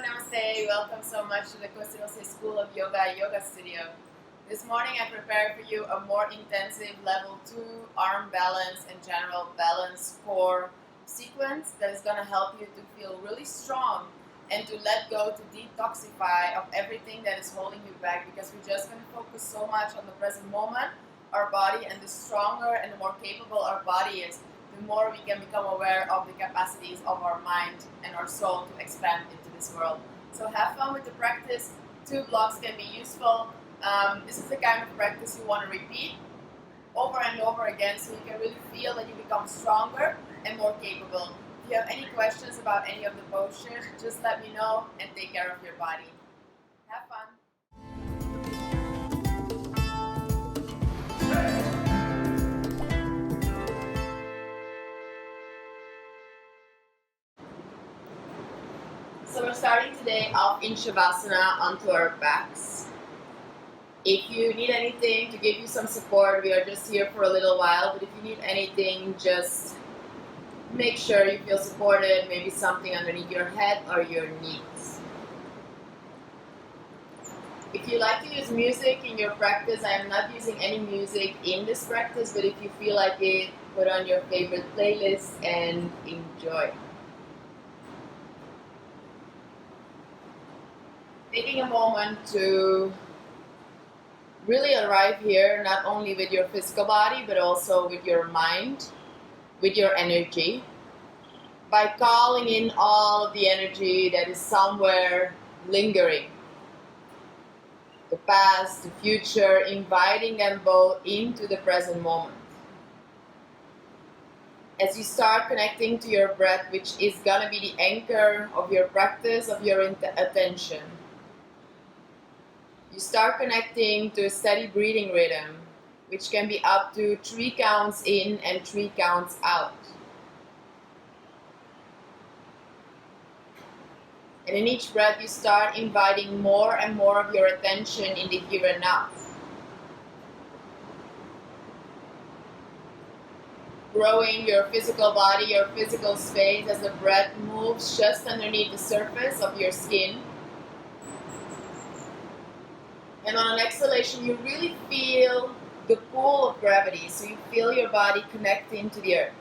Namaste, welcome so much to the Koundinyasana School of Yoga Studio. This morning I prepared for you a more intensive level 2 arm balance and general balance core sequence that is going to help you to feel really strong and to let go, to detoxify of everything that is holding you back, because we're just going to focus so much on the present moment, our body, and the stronger and the more capable our body is, the more we can become aware of the capacities of our mind and our soul to expand into this world. So have fun with the practice. 2 blocks can be useful. This is the kind of practice you want to repeat over and over again so you can really feel that you become stronger and more capable. If you have any questions about any of the postures, just let me know and take care of your body. Have fun. So we're starting today off in Shavasana onto our backs. If you need anything to give you some support, we are just here for a little while, but if you need anything, just make sure you feel supported, maybe something underneath your head or your knees. If you like to use music in your practice, I am not using any music in this practice, but if you feel like it, put on your favorite playlist and enjoy. Taking a moment to really arrive here, not only with your physical body, but also with your mind, with your energy, by calling in all of the energy that is somewhere lingering. The past, the future, inviting them both into the present moment. As you start connecting to your breath, which is going to be the anchor of your practice, of your attention, you start connecting to a steady breathing rhythm, which can be up to 3 counts in and 3 counts out. And in each breath, you start inviting more and more of your attention in the here and now. Growing your physical body, your physical space, as the breath moves just underneath the surface of your skin. And on an exhalation, you really feel the pull of gravity, so you feel your body connecting to the earth.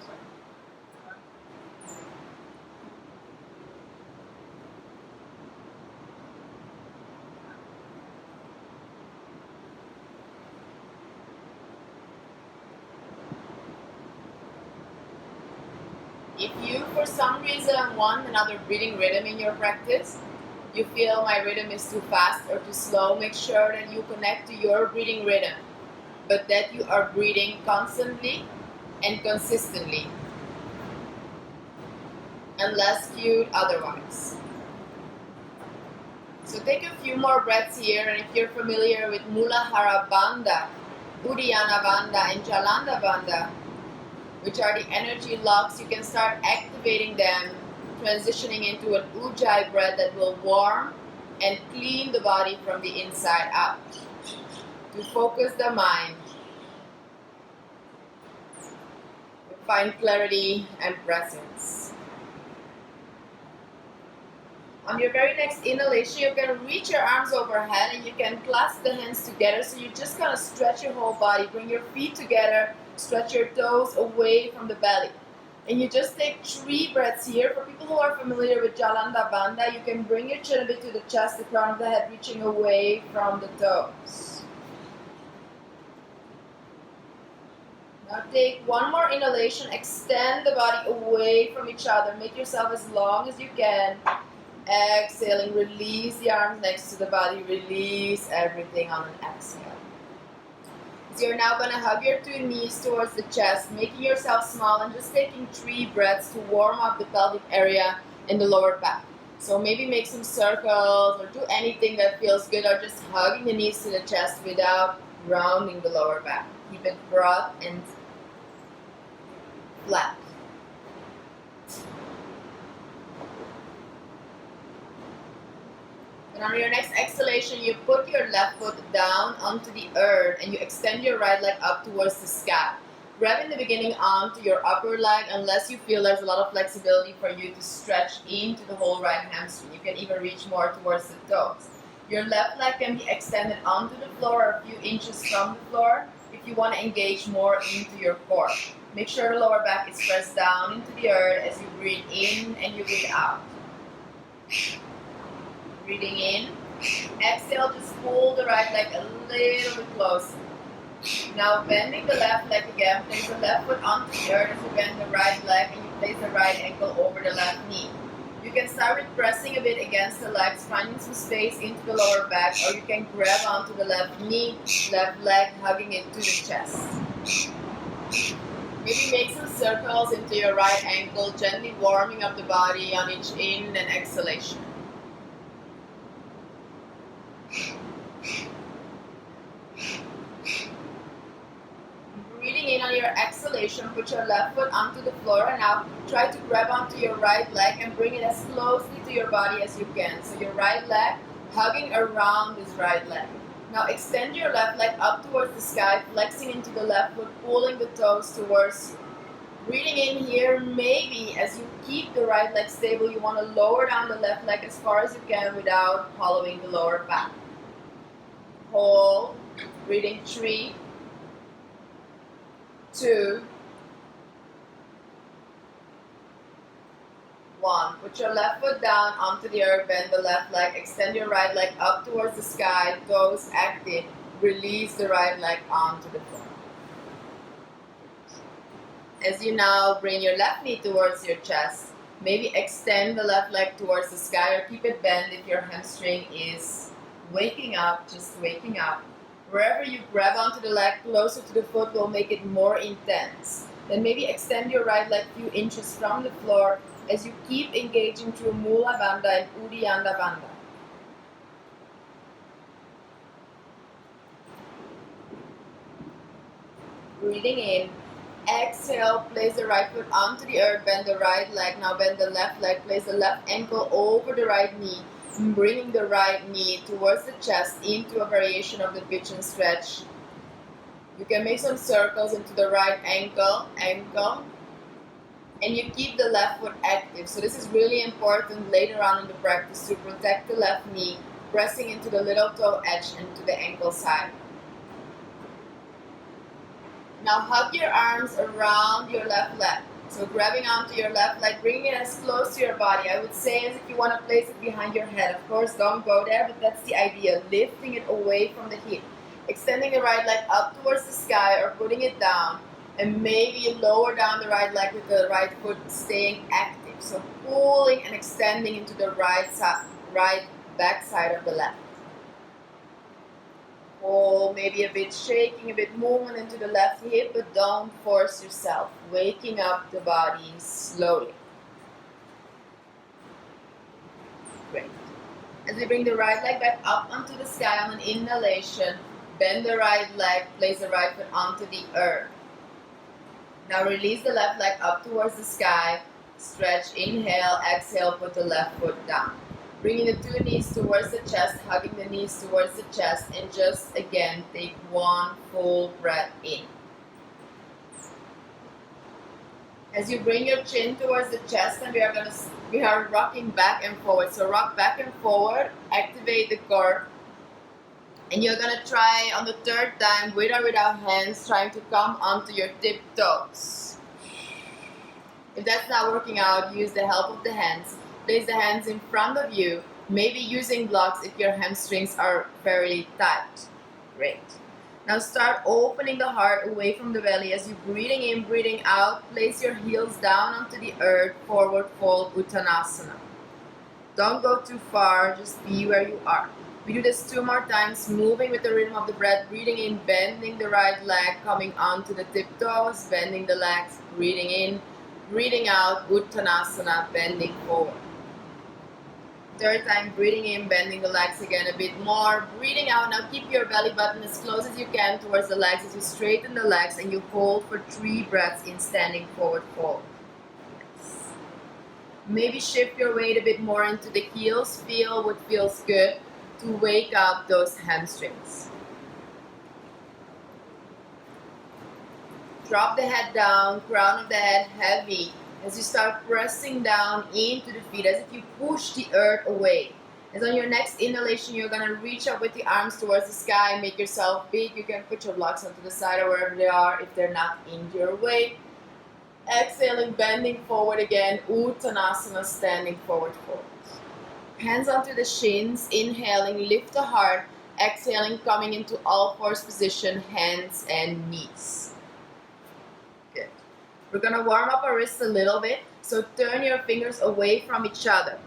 If you, for some reason, want another breathing rhythm in your practice, you feel my rhythm is too fast or too slow, make sure that you connect to your breathing rhythm, but that you are breathing constantly and consistently, unless cued otherwise. So take a few more breaths here, and if you're familiar with Muladhara Bandha, Uddiyana Bandha and Jalanda Bandha, which are the energy locks, you can start activating them, transitioning into an Ujjayi breath that will warm and clean the body from the inside out, to focus the mind, to find clarity and presence. On your very next inhalation, you're going to reach your arms overhead and you can clasp the hands together, so you're just going to stretch your whole body, bring your feet together, stretch your toes away from the belly. And you just take 3 breaths here. For people who are familiar with Jalanda Bandha, you can bring your chin a bit to the chest, the crown of the head reaching away from the toes. Now take 1 more inhalation, extend the body away from each other, make yourself as long as you can. Exhaling, release the arms next to the body, release everything on an exhale. So you're now going to hug your 2 knees towards the chest, making yourself small and just taking 3 breaths to warm up the pelvic area and the lower back. So maybe make some circles or do anything that feels good, or just hugging the knees to the chest without rounding the lower back. Keep it broad and flat. And on your next exhalation, you put your left foot down onto the earth and you extend your right leg up towards the sky. Grab in the beginning onto your upper leg unless you feel there's a lot of flexibility for you to stretch into the whole right hamstring. You can even reach more towards the toes. Your left leg can be extended onto the floor or a few inches from the floor if you want to engage more into your core. Make sure the lower back is pressed down into the earth as you breathe in and you breathe out. Breathing in. Exhale, just pull the right leg a little bit closer. Now bending the left leg again, place the left foot onto the earth as you bend the right leg and you place the right ankle over the left knee. You can start with pressing a bit against the legs, finding some space into the lower back, or you can grab onto the left knee, left leg, hugging it to the chest. Maybe make some circles into your right ankle, gently warming up the body on each in and exhalation. Breathing in on your exhalation, put your left foot onto the floor and now try to grab onto your right leg and bring it as closely to your body as you can. So your right leg hugging around this right leg. Now extend your left leg up towards the sky, flexing into the left foot, pulling the toes towards you. Breathing in here, maybe as you keep the right leg stable, you want to lower down the left leg as far as you can without hollowing the lower back. Hold. Breathing 3, 2, 1. Put your left foot down onto the earth, bend the left leg, extend your right leg up towards the sky, toes active, release the right leg onto the floor. As you now bring your left knee towards your chest, maybe extend the left leg towards the sky or keep it bent if your hamstring is waking up, just waking up. Wherever you grab onto the leg, closer to the foot will make it more intense. Then maybe extend your right leg a few inches from the floor as you keep engaging through Mula Bandha and Uddiyana Bandha. Breathing in. Exhale, place the right foot onto the earth, bend the right leg. Now bend the left leg, place the left ankle over the right knee, bringing the right knee towards the chest into a variation of the pigeon stretch. You can make some circles into the right ankle, and you keep the left foot active. So this is really important later on in the practice to protect the left knee, pressing into the little toe edge and to the ankle side. Now hug your arms around your left leg. So grabbing onto your left leg, bringing it as close to your body. I would say as if you want to place it behind your head. Of course, don't go there, but that's the idea. Lifting it away from the hip. Extending the right leg up towards the sky or putting it down. And maybe lower down the right leg with the right foot staying active. So pulling and extending into the right back side of the left. Or maybe a bit shaking, a bit movement into the left hip, but don't force yourself. Waking up the body slowly. Great. As we bring the right leg back up onto the sky on an inhalation, bend the right leg, place the right foot onto the earth. Now release the left leg up towards the sky. Stretch, inhale, exhale, put the left foot down. Bringing the two knees towards the chest, hugging the knees towards the chest, and just again take one full breath in. As you bring your chin towards the chest, and we are rocking back and forward. So rock back and forward, activate the core. And you're gonna try on the third time, with or without hands, trying to come onto your tiptoes. If that's not working out, use the help of the hands. Place the hands in front of you, maybe using blocks if your hamstrings are very tight. Great. Now start opening the heart away from the belly as you're breathing in, breathing out. Place your heels down onto the earth, forward fold, Uttanasana. Don't go too far, just be where you are. We do this 2 more times, moving with the rhythm of the breath, breathing in, bending the right leg, coming onto the tiptoes, bending the legs, breathing in, breathing out, Uttanasana, bending forward. Third time, breathing in, bending the legs again a bit more. Breathing out, now keep your belly button as close as you can towards the legs as you straighten the legs and you hold for 3 breaths in standing forward fold. Yes. Maybe shift your weight a bit more into the heels. Feel what feels good to wake up those hamstrings. Drop the head down, crown of the head heavy, as you start pressing down into the feet, as if you push the earth away. As on your next inhalation, you're going to reach up with the arms towards the sky, make yourself big. You can put your blocks onto the side or wherever they are if they're not in your way. Exhaling, bending forward again, Uttanasana, standing forward fold. Hands onto the shins, inhaling, lift the heart. Exhaling, coming into all fours position, hands and knees. Good. We're going to warm up our wrists a little bit. So turn your fingers away from each other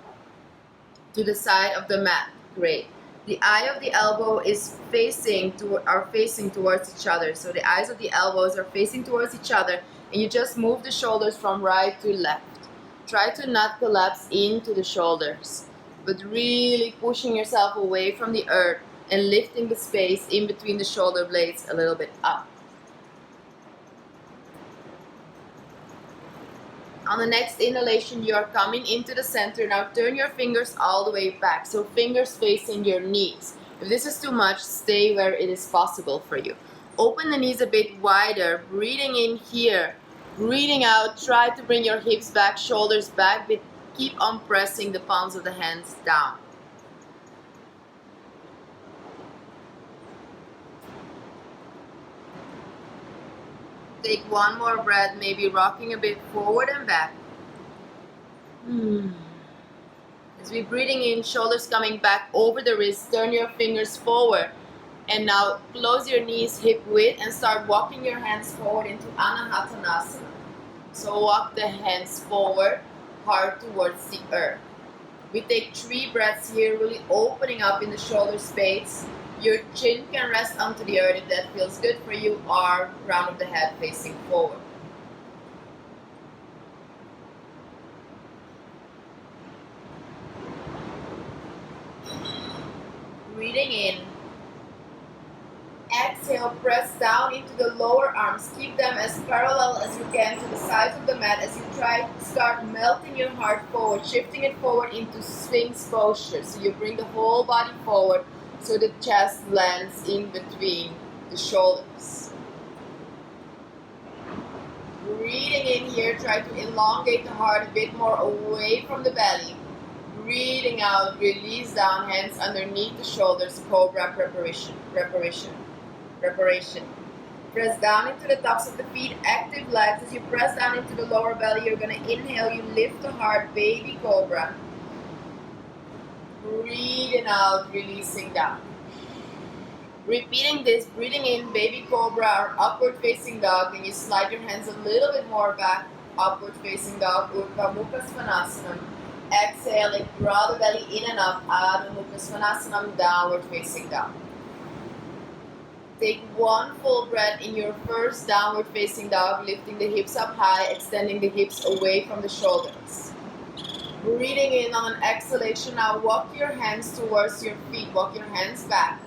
to the side of the mat. Great. The eye of the elbow is facing towards each other. So the eyes of the elbows are facing towards each other, and you just move the shoulders from right to left. Try to not collapse into the shoulders, but really pushing yourself away from the earth and lifting the space in between the shoulder blades a little bit up. On the next inhalation, you are coming into the center. Now turn your fingers all the way back. So fingers facing your knees. If this is too much, stay where it is possible for you. Open the knees a bit wider. Breathing in here. Breathing out. Try to bring your hips back, shoulders back. But keep on pressing the palms of the hands down. Take one more breath, maybe rocking a bit forward and back. As we're breathing in, shoulders coming back over the wrists, turn your fingers forward. And now close your knees hip width and start walking your hands forward into Anahatanasana. So walk the hands forward, heart towards the earth. We take 3 breaths here, really opening up in the shoulder space. Your chin can rest onto the earth if that feels good for you, or crown of the head facing forward. Breathing in. Exhale, press down into the lower arms. Keep them as parallel as you can to the sides of the mat as you try to start melting your heart forward, shifting it forward into Sphinx posture. So you bring the whole body forward, so the chest lands in between the shoulders. Breathing in here, try to elongate the heart a bit more away from the belly. Breathing out, release down, hands underneath the shoulders, cobra preparation. Press down into the tops of the feet, active legs. As you press down into the lower belly, you're going to inhale, you lift the heart, baby cobra. Breathing out, releasing down. Repeating this, breathing in, baby cobra or upward facing dog. Then you slide your hands a little bit more back, upward facing dog, Eka Mukha Vrksasana. Exhaling, draw the belly in and up, Adho Mukha Vrksasana, downward facing dog. Take one full breath in your first downward facing dog, lifting the hips up high, extending the hips away from the shoulders. Breathing in on an exhalation, now walk your hands towards your feet, walk your hands back.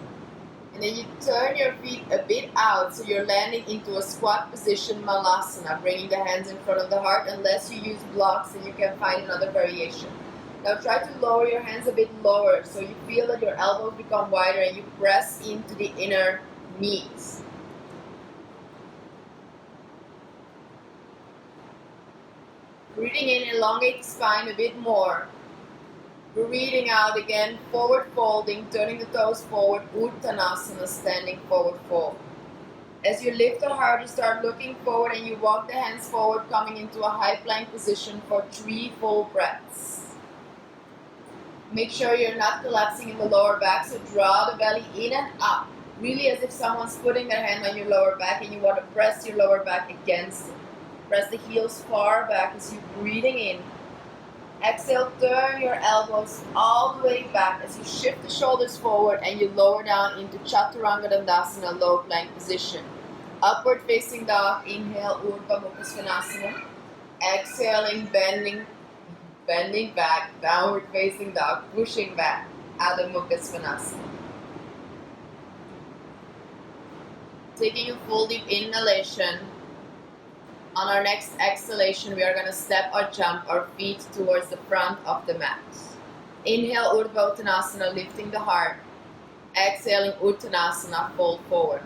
And then you turn your feet a bit out, so you're landing into a squat position, Malasana, bringing the hands in front of the heart. Unless you use blocks, then you can find another variation. Now try to lower your hands a bit lower, so you feel that your elbows become wider and you press into the inner knees. Breathing in, elongate the spine a bit more. Breathing out again, forward folding, turning the toes forward, Uttanasana, standing forward fold. As you lift the heart, you start looking forward and you walk the hands forward, coming into a high plank position for 3 full breaths. Make sure you're not collapsing in the lower back, so draw the belly in and up. Really as if someone's putting their hand on your lower back and you want to press your lower back against it. Press the heels far back as you're breathing in. Exhale, turn your elbows all the way back as you shift the shoulders forward and you lower down into Chaturanga Dandasana, low plank position. Upward facing dog, inhale, Eka Mukha Vrksasana. Exhaling, bending back, downward facing dog, pushing back, Adho Mukha Vrksasana. Taking a full deep inhalation. On our next exhalation, we are going to step or jump our feet towards the front of the mat. Inhale, Urdhva Uttanasana, lifting the heart. Exhaling, Uttanasana, fold forward.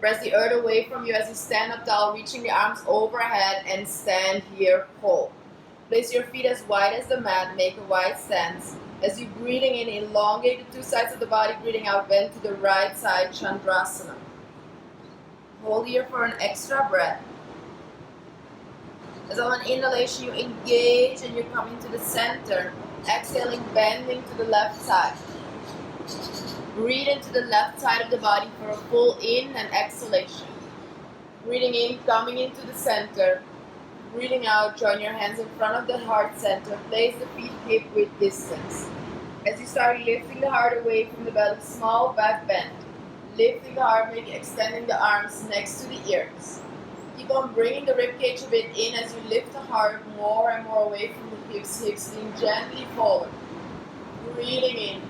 Press the earth away from you as you stand up tall, reaching the arms overhead and stand here whole. Place your feet as wide as the mat, make a wide stance. As you're breathing in, elongate the two sides of the body, breathing out, bend to the right side, Chandrasana. Hold here for an extra breath. As on an inhalation, you engage and you're coming to the center. Exhaling, bending to the left side. Breathe into the left side of the body for a full in and exhalation. Breathing in, coming into the center. Breathing out, join your hands in front of the heart center. Place the feet hip width distance. As you start lifting the heart away from the belly, small back bend. Lifting the heart, maybe extending the arms next to the ears. Keep on bringing the ribcage a bit in as you lift the heart more and more away from the hips. Hips lean gently forward. Breathing in.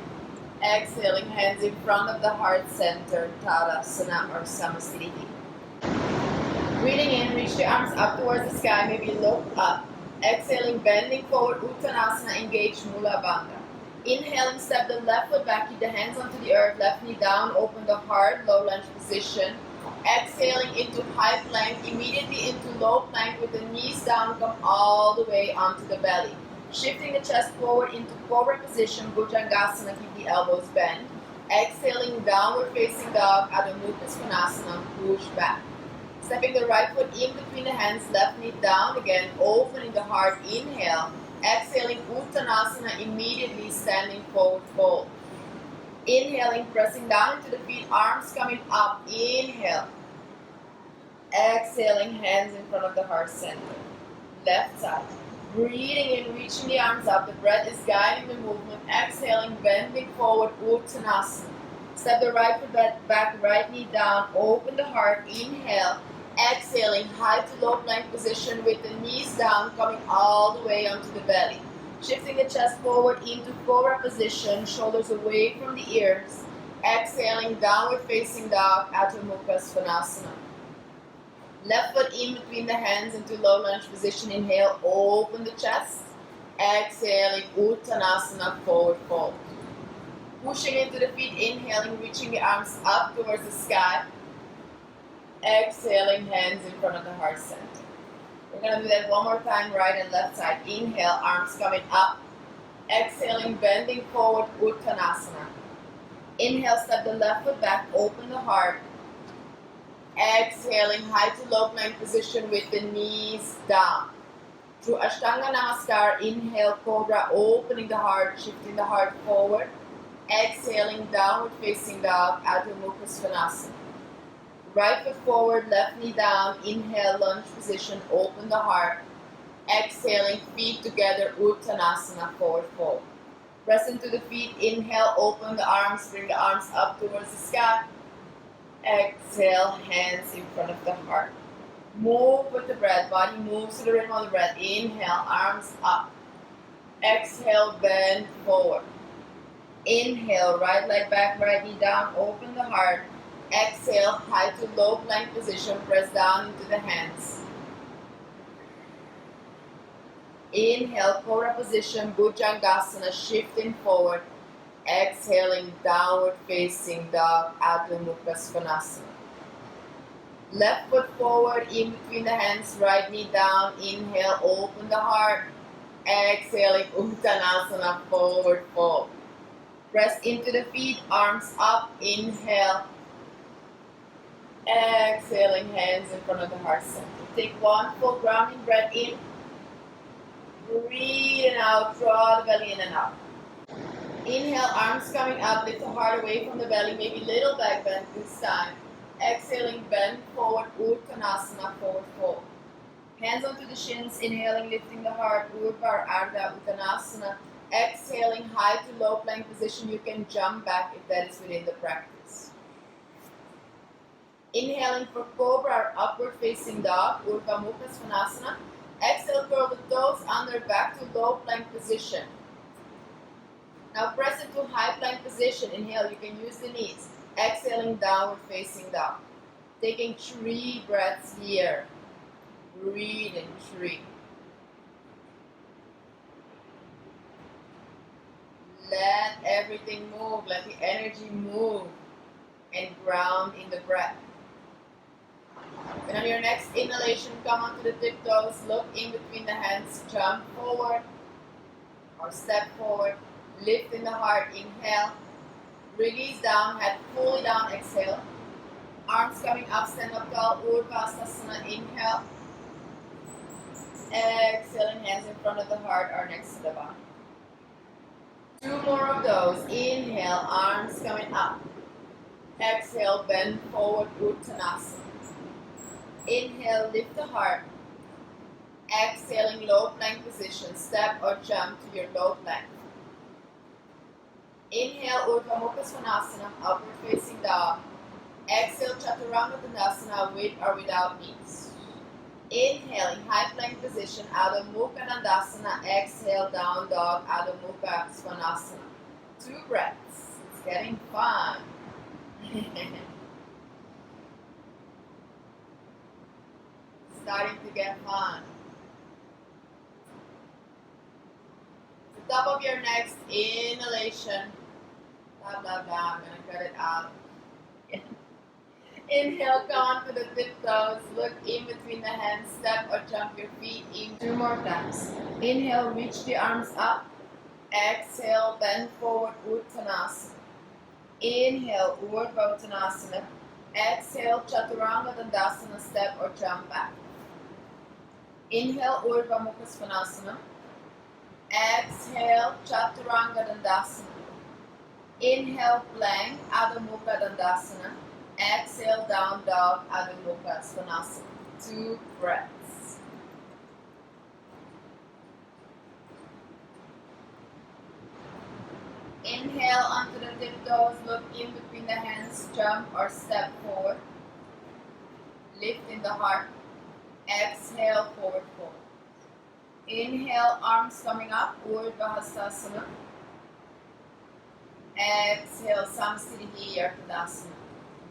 Exhaling, hands in front of the heart center, Tadasana or Samasthiti. Breathing in, reach the arms up towards the sky, maybe look up. Exhaling, bending forward, Uttanasana, engage Mula Bandha. Inhaling, step the left foot back, keep the hands onto the earth, left knee down, open the heart, low lunge position. Exhaling into high plank, immediately into low plank with the knees down, come all the way onto the belly. Shifting the chest forward into cobra position, Bhujangasana, keep the elbows bent. Exhaling, downward facing dog, Adho Mukha Vrksasana, push back. Stepping the right foot in between the hands, left knee down again, opening the heart, inhale. Exhaling, Uttanasana, immediately standing forward fold. Inhaling, pressing down into the feet, arms coming up, inhale. Exhaling, hands in front of the heart center. Left side. Breathing in, reaching the arms up, the breath is guiding the movement. Exhaling, bending forward, Uttanasana. Step the right foot back, right knee down, open the heart, inhale. Exhaling, high to low plank position with the knees down, coming all the way onto the belly. Shifting the chest forward into cobra position, shoulders away from the ears. Exhaling, downward facing dog, Adho Mukha Vrksasana. Left foot in between the hands into low lunge position. Inhale, open the chest. Exhaling, Uttanasana, forward fold. Pushing into the feet, inhaling, reaching the arms up towards the sky. Exhaling, hands in front of the heart center. We're going to do that one more time, right and left side. Inhale, arms coming up. Exhaling, bending forward, Uttanasana. Inhale, step the left foot back, open the heart. Exhaling, high to low plank position with the knees down. Through Ashtanga Namaskar, inhale, Cobra, opening the heart, shifting the heart forward. Exhaling, downward facing dog, Adho Mukha Vrksasana. Right foot forward, left knee down, inhale, lunge position, open the heart. Exhaling, feet together, Uttanasana, forward fold. Press into the feet, inhale, open the arms, bring the arms up towards the sky. Exhale, hands in front of the heart. Move with the breath, body moves to the rhythm of the breath. Inhale, arms up. Exhale, bend forward. Inhale, right leg back, right knee down, open the heart. Exhale, high to low plank position, press down into the hands. Inhale, Cobra position, Bhujangasana, shifting forward. Exhaling, downward facing dog, Adho Mukha Vrksasana. Left foot forward, in between the hands, right knee down. Inhale, open the heart. Exhaling, Uttanasana, forward fold. Press into the feet, arms up, inhale. Exhaling, hands in front of the heart center. Take one full grounding breath in. Breathe and out, draw the belly in and out. Inhale, arms coming up, lift the heart away from the belly, maybe little back bend this time. Exhaling, bend forward, Uttanasana, forward fold. Hands onto the shins, inhaling, lifting the heart, Urdhva Ardha Uttanasana. Exhaling, high to low plank position, you can jump back if that is within the practice. Inhaling for Cobra, upward facing dog, Urdhva Mukha Vrksasana. Exhale, curl the toes under, back to low plank position. Now press into high plank position. Inhale, you can use the knees. Exhaling, downward facing dog. Taking 3 breaths here. Breathing 3. Let everything move. Let the energy move and ground in the breath. And on your next inhalation, come onto the tiptoes, look in between the hands, jump forward or step forward, lift in the heart, inhale, release down, head fully down, exhale. Arms coming up, stand up tall, Vrksasana, inhale. Exhaling, hands in front of the heart or next to the body. 2 more of those. Inhale, arms coming up. Exhale, bend forward, Uttanasana. Inhale, lift the heart. Exhaling, low plank position. Step or jump to your low plank. Inhale, Adho Mukha Vrksasana, upward facing dog. Exhale, Chaturanga Dandasana, with or without knees. Inhaling, high plank position, Adho Mukha Dandasana. Exhale, down dog, Adho Mukha Vrksasana. 2 breaths. It's getting fun. Starting to get fun. The top of your next inhalation. Blah, blah, blah. I'm going to cut it out. Inhale, come on to the tiptoes. Look in between the hands. Step or jump your feet in. 2 more times. Inhale, reach the arms up. Exhale, bend forward, Uttanasana. Inhale, Urdhva Uttanasana. Exhale, Chaturanga Dandasana, step or jump back. Inhale, Adho Mukha Vrksasana. Exhale, Chaturanga Dandasana. Inhale, plank, Adho Mukha Dandasana. Exhale, down dog, Adho Mukha Vrksasana. 2 breaths. Inhale onto the tiptoes, look in between the hands, jump or step forward. Lift in the heart. Exhale, forward fold. Inhale, arms coming up, Urdhva Vrksasana. Exhale, Samstitihi Tadasana.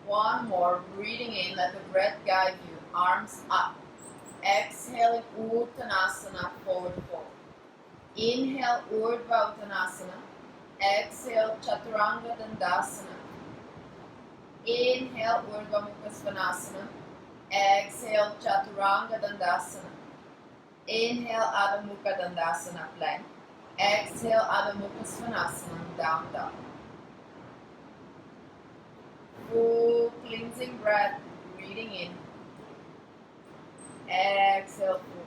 1 more, breathing in, let the breath guide you. Arms up. Exhaling, Uttanasana, forward fold. Inhale, Urdhva Uttanasana. Exhale, Chaturanga Dandasana. Inhale, Adho Mukha Vrksasana. Exhale, Chaturanga Dandasana. Inhale, Adho Mukha Dandasana, plank. Exhale, Adho Mukha Vrksasana, down dog. Full cleansing breath, breathing in. Exhale, full.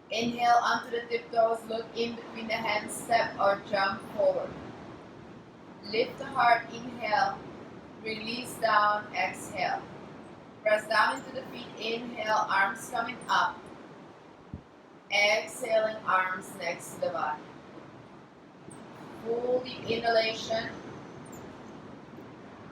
Inhale onto the tiptoes, look in between the hands, step or jump forward. Lift the heart, inhale. Release down, exhale. Press down into the feet, inhale, arms coming up. Exhaling, arms next to the body. Full deep inhalation.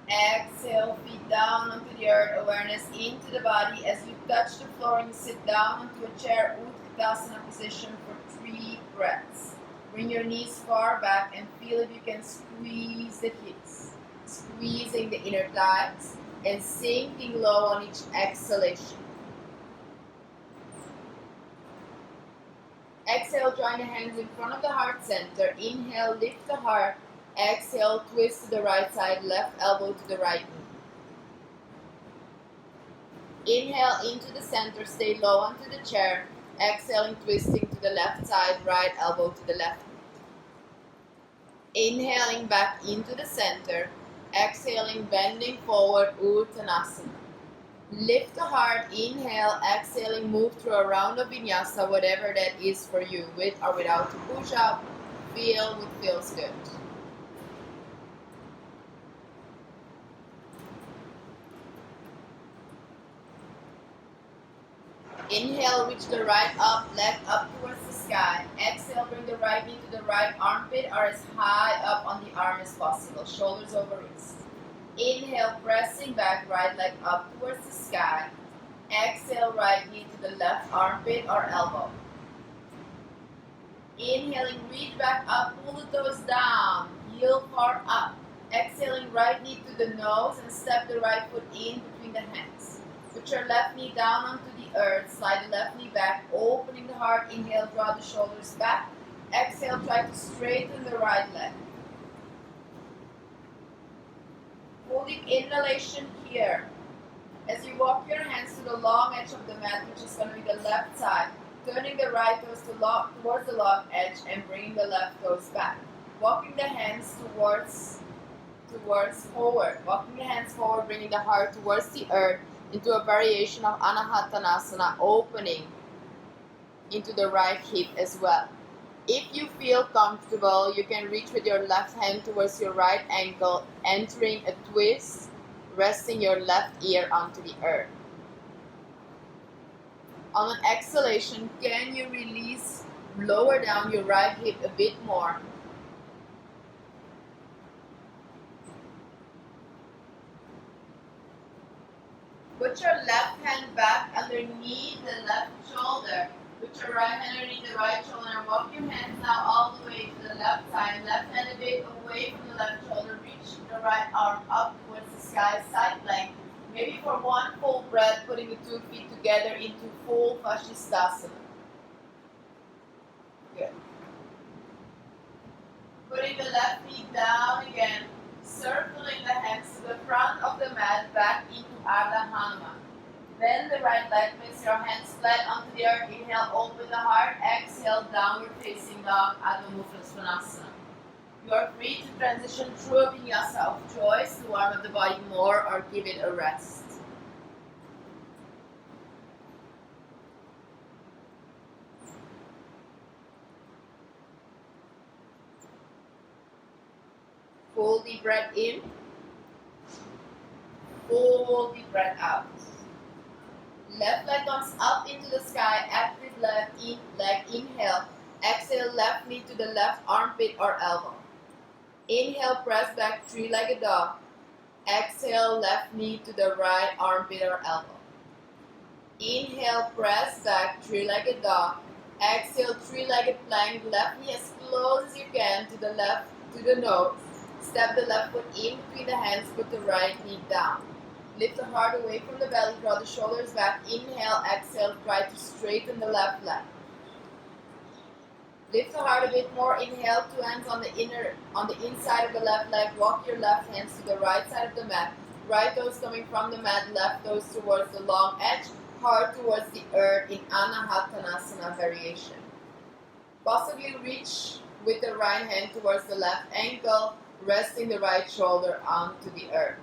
Exhale, feet down onto the earth, awareness into the body. As you touch the floor and sit down onto a chair, Uttanasana position for 3 breaths. Bring your knees far back and feel if you can squeeze the hips. Squeezing the inner thighs and sinking low on each exhalation. Exhale, join the hands in front of the heart center. Inhale, lift the heart. Exhale, twist to the right side, left elbow to the right knee. Inhale into the center, stay low onto the chair. Exhaling, twisting to the left side, right elbow to the left knee. Inhaling back into the center. Exhaling, bending forward, Uttanasana. Lift the heart, inhale, exhaling, move through a round of Vinyasa, whatever that is for you, with or without a push-up. Feel what feels good. Inhale, reach the right up, leg up towards the sky. Exhale, bring the right knee to the right armpit or as high up on the arm as possible. Shoulders over wrist. Inhale, pressing back, right leg up towards the sky. Exhale, right knee to the left armpit or elbow. Inhaling, reach back up, pull the toes down, heel far up. Exhaling, right knee to the nose and step the right foot in between the hands. Put your left knee down onto the earth, slide the left knee back, opening the heart. Inhale, draw the shoulders back. Exhale, try to straighten the right leg. Holding inhalation here. As you walk your hands to the long edge of the mat, which is going to be the left side, turning the right toes towards the long edge and bringing the left toes back. Walking the hands towards forward. Walking the hands forward, bringing the heart towards the earth into a variation of Anahatanasana, opening into the right hip as well. If you feel comfortable, you can reach with your left hand towards your right ankle, entering a twist, resting your left ear onto the earth. On an exhalation, can you release, lower down your right hip a bit more? Put your left hand back underneath the left shoulder. Put your right hand underneath the right shoulder and walk your hands now all the way to the left side. Left hand a bit away from the left shoulder. Reach the right arm up towards the sky, side plank. Maybe for one full breath, putting the 2 feet together into full Vashisthasana. Good. Putting the left knee down again. Circling the hands to the front of the mat, back into Ardha Hanuman. Bend the right leg, place your hands flat onto the earth. Inhale, open the heart. Exhale, downward facing dog, Adho Mukha Vrksasana. You are free to transition through a vinyasa of choice to warm up the body more or give it a rest. Full deep breath in. Full deep breath out. Left leg comes up into the sky. Active left leg inhale. Exhale, left knee to the left armpit or elbow. Inhale, press back, three-legged dog. Exhale, left knee to the right armpit or elbow. Inhale, press back, three-legged dog. Exhale, three-legged plank. Left knee as close as you can to the left, to the nose. Step the left foot in between the hands, put the right knee down. Lift the heart away from the belly, draw the shoulders back. Inhale, exhale, try to straighten the left leg. Lift the heart a bit more. Inhale, two hands on the inside of the left leg. Walk your left hands to the right side of the mat. Right toes coming from the mat, left toes towards the long edge, heart towards the earth in Anahatanasana variation. Possibly reach with the right hand towards the left ankle, resting the right shoulder onto the earth.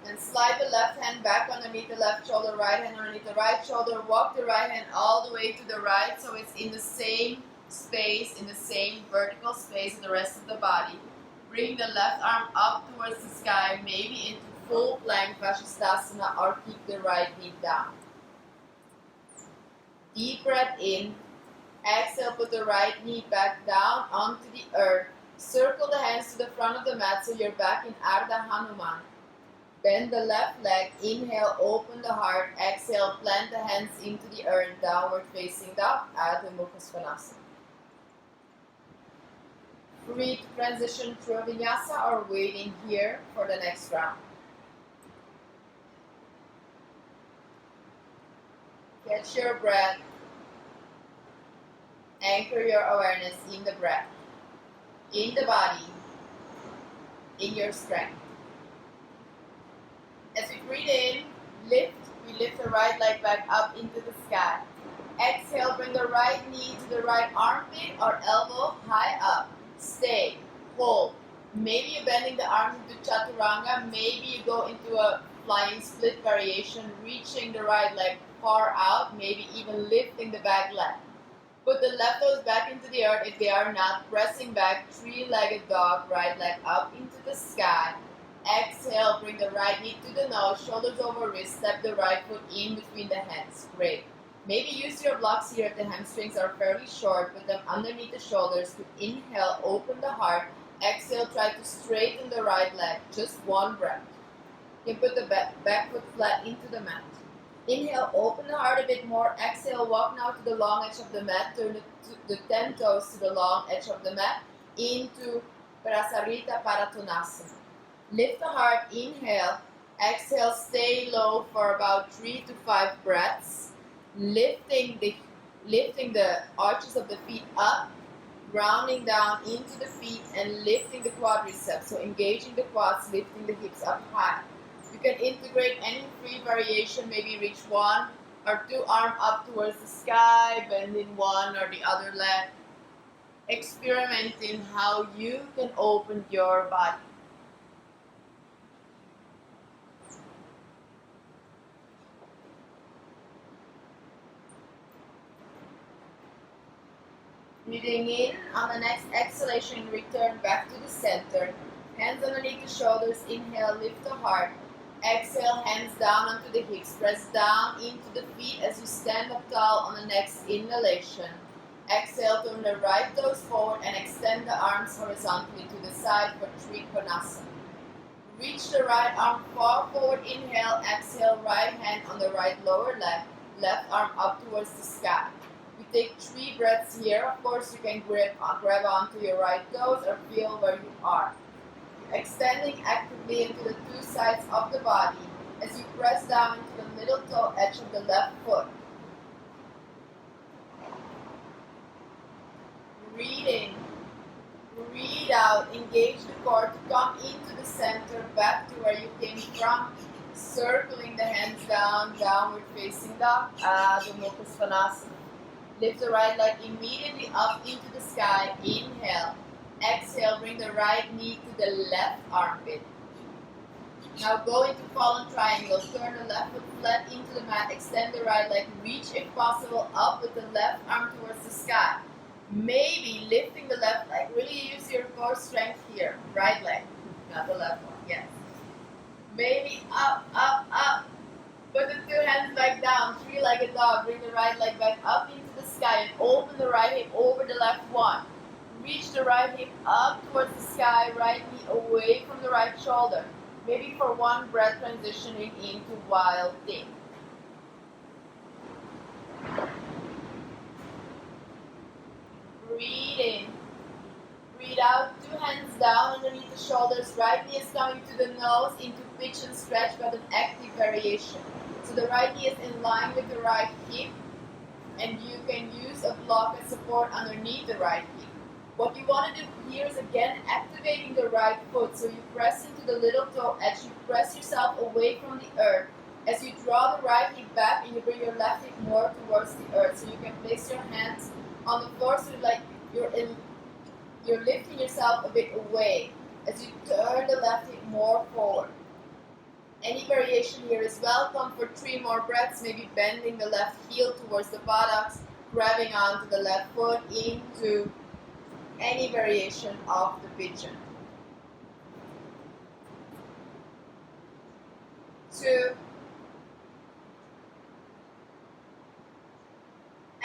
And slide the left hand back underneath the left shoulder, right hand underneath the right shoulder. Walk the right hand all the way to the right so it's in the same space, in the same vertical space as the rest of the body. Bring the left arm up towards the sky, maybe into full plank Vashisthasana, or keep the right knee down. Deep breath in. Exhale, put the right knee back down onto the earth. Circle the hands to the front of the mat so you're back in Ardha Hanuman. Bend the left leg. Inhale, open the heart. Exhale, plant the hands into the earth, downward facing dog, Adho Mukha Vrksasana. Free to transition through a vinyasa or waiting here for the next round. Catch your breath. Anchor your awareness in the breath, in the body, in your strength. As we breathe in, we lift the right leg back up into the sky. Exhale, bring the right knee to the right armpit or elbow high up. Stay, hold. Maybe you're bending the arms into chaturanga. Maybe you go into a flying split variation, reaching the right leg far out, maybe even lifting the back leg. Put the left toes back into the earth if they are not. Pressing back, three-legged dog, right leg up into the sky. Exhale, bring the right knee to the nose, shoulders over wrist, step the right foot in between the hands. Great. Maybe use your blocks here if the hamstrings are fairly short. Put them underneath the shoulders. To inhale, open the heart. Exhale, try to straighten the right leg. Just one breath. You can put the back foot flat into the mat. Inhale, open the heart a bit more. Exhale, walk now to the long edge of the mat. Turn the 10 toes to the long edge of the mat into Prasarita Paratonasana. Lift the heart, inhale. Exhale, stay low for about 3 to 5 breaths. Lifting the arches of the feet up. Grounding down into the feet and lifting the quadriceps. So engaging the quads, lifting the hips up high. You can integrate any free variation, maybe reach one or two arms up towards the sky, bending one or the other leg. Experimenting how you can open your body. Breathing in, on the next exhalation, return back to the center. Hands underneath the shoulders, inhale, lift the heart. Exhale, hands down onto the hips. Press down into the feet as you stand up tall on the next inhalation. Exhale, turn the right toes forward and extend the arms horizontally to the side for Trikonasana. Reach the right arm far forward, inhale, exhale, right hand on the right lower leg, left arm up towards the sky. We take 3 breaths here. Of course, you can grab onto your right toes or feel where you are. Extending actively into the 2 sides of the body as you press down into the middle toe edge of the left foot. Breathe in, breathe out, engage the core to come into the center, back to where you came from. Circling the hands down, downward facing dog, Adho Mukha Vrksasana. Lift the right leg immediately up into the sky. Inhale. Exhale, bring the right knee to the left armpit. Now go into fallen triangle. Turn the left foot flat into the mat. Extend the right leg. Reach, if possible, up with the left arm towards the sky. Maybe lifting the left leg. Really use your core strength here. Right leg, not the left one. Yes. Maybe up, up, up. Put the 2 hands back down, 3-legged dog. Bring the right leg back up into the sky and open the right hip over the left one. Reach the right hip up towards the sky, right knee away from the right shoulder. Maybe for 1 breath, transitioning into wild thing. Breathe in. Breathe out, 2 hands down underneath the shoulders. Right knee is coming to the nose into Pigeon stretch, but an active variation. So the right knee is in line with the right hip, and you can use a block as support underneath the right hip. What you want to do here is again activating the right foot. So you press into the little toe edge, you press yourself away from the earth. As you draw the right hip back and you bring your left hip more towards the earth. So you can place your hands on the floor so like you're lifting yourself a bit away as you turn the left hip more forward. Any variation here is welcome for 3 more breaths, maybe bending the left heel towards the buttocks, grabbing onto the left foot into any variation of the pigeon. 2.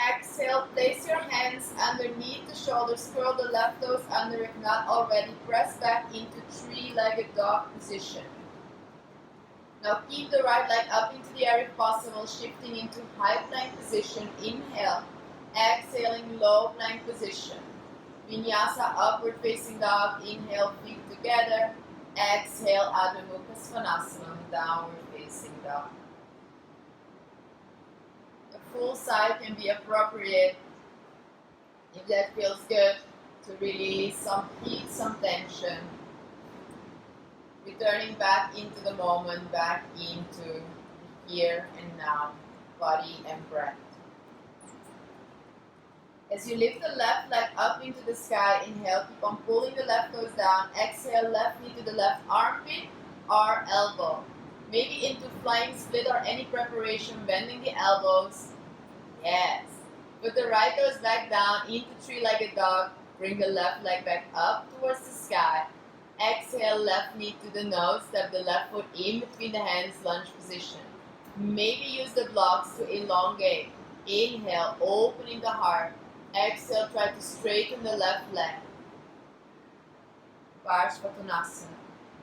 Exhale, place your hands underneath the shoulders, curl the left toes under if not already, press back into 3-legged dog position. Now keep the right leg up into the air if possible, shifting into high plank position. Inhale, exhaling low plank position. Vinyasa upward facing dog. Inhale, feet together. Exhale, Adho Mukha Vrksasana, downward facing dog. A full side can be appropriate if that feels good to release some heat, some tension. Returning back into the moment, back into here and now, body and breath. As you lift the left leg up into the sky, inhale, keep on pulling the left toes down. Exhale, left knee to the left armpit or elbow. Maybe into flying split or any preparation, bending the elbows. Yes. Put the right toes back down into 3-legged dog. Bring the left leg back up towards the sky. Exhale, left knee to the nose. Step the left foot in between the hands, lunge position. Maybe use the blocks to elongate. Inhale, opening the heart. Exhale, try to straighten the left leg. Parsva Bhuja.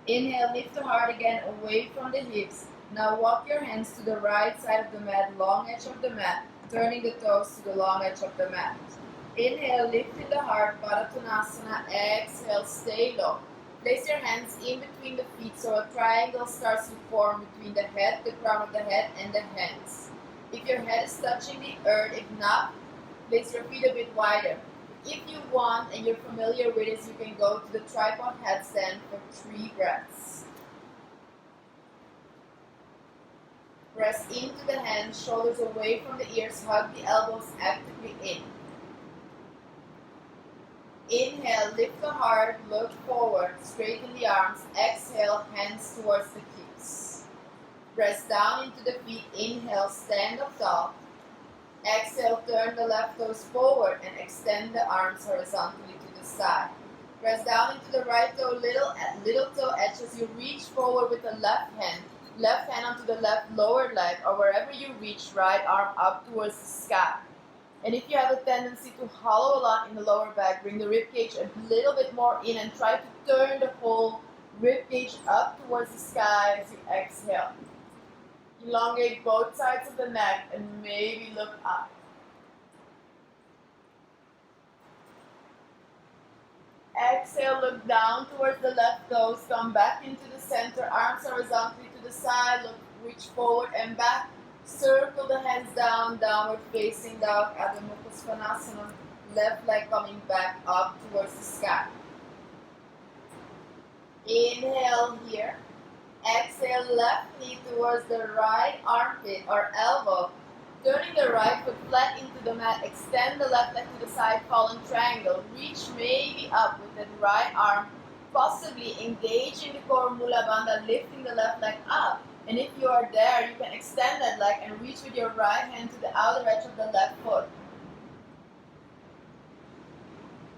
Inhale, lift the heart again away from the hips. Now walk your hands to the right side of the mat, long edge of the mat, turning the toes to the long edge of the mat. Inhale, lifting the heart, Koundinyasana. Exhale, stay low. Place your hands in between the feet so a triangle starts to form between the head, the crown of the head, and the hands. If your head is touching the earth, if not, place your feet a bit wider. If you want and you're familiar with this, you can go to the tripod headstand for 3 breaths. Press into the hands, shoulders away from the ears, hug the elbows actively in. Inhale, lift the heart, look forward, straighten the arms. Exhale, hands towards the hips. Press down into the feet. Inhale, stand up tall. Exhale, turn the left toes forward and extend the arms horizontally to the side. Press down into the right toe, little toe edge as you reach forward with the left hand onto the left lower leg, or wherever you reach, right arm up towards the sky. And if you have a tendency to hollow a lot in the lower back, bring the ribcage a little bit more in and try to turn the whole ribcage up towards the sky as you exhale. Elongate both sides of the neck and maybe look up. Exhale, look down towards the left toes, come back into the center, arms horizontally to the side, reach forward and back. Circle the hands down, downward facing dog, Adho Mukha Vrksasana, left leg coming back up towards the sky. Inhale here. Exhale, left knee towards the right armpit or elbow. Turning the right foot flat into the mat, extend the left leg to the side, fallen triangle. Reach maybe up with the right arm, possibly engaging the core Mula Bandha, lifting the left leg up. And if you are there, you can extend that leg and reach with your right hand to the outer edge of the left foot.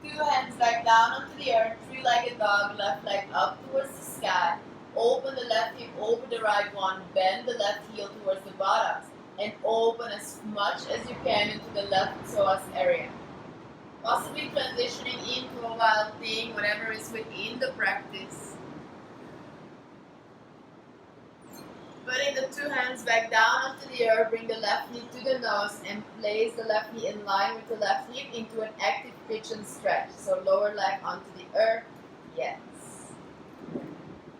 2 hands back down onto the earth, 3-legged dog, left leg up towards the sky. Open the left hip over the right one, bend the left heel towards the buttocks, and open as much as you can into the left psoas area. Possibly transitioning into a wild thing, whatever is within the practice. Putting the 2 hands back down onto the earth, bring the left knee to the nose and place the left knee in line with the left hip into an active pigeon stretch. So lower leg onto the earth, yes.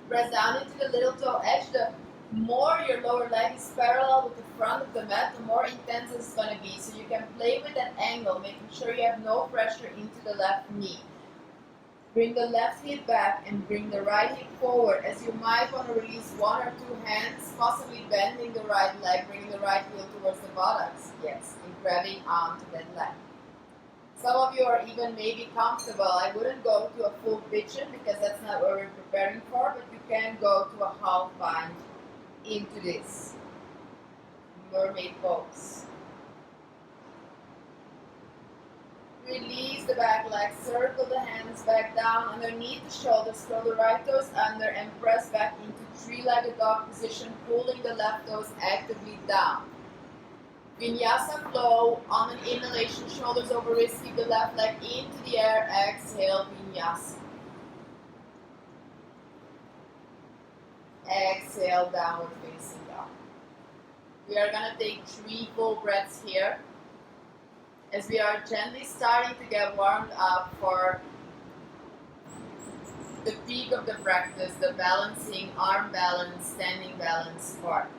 Press down into the little toe edge. The more your lower leg is parallel with the front of the mat, the more intense it's going to be. So you can play with that angle, making sure you have no pressure into the left knee. Bring the left hip back and bring the right hip forward as you might want to release 1 or 2 hands, possibly bending the right leg, bringing the right heel towards the buttocks. Yes, and grabbing onto that leg. Some of you are even maybe comfortable. I wouldn't go to a full pigeon because that's not what we're preparing for, but you can go to a half bind into this mermaid pose. Release the back leg, circle the hands back down underneath the shoulders, curl the right toes under and press back into 3-legged dog position, pulling the left toes actively down. Vinyasa Flow, on an inhalation, shoulders over wrists, keep the left leg into the air, exhale, Vinyasa. Exhale, downward facing dog. We are going to take 3 full breaths here as we are gently starting to get warmed up for the peak of the practice, the balancing, arm balance, standing balance part.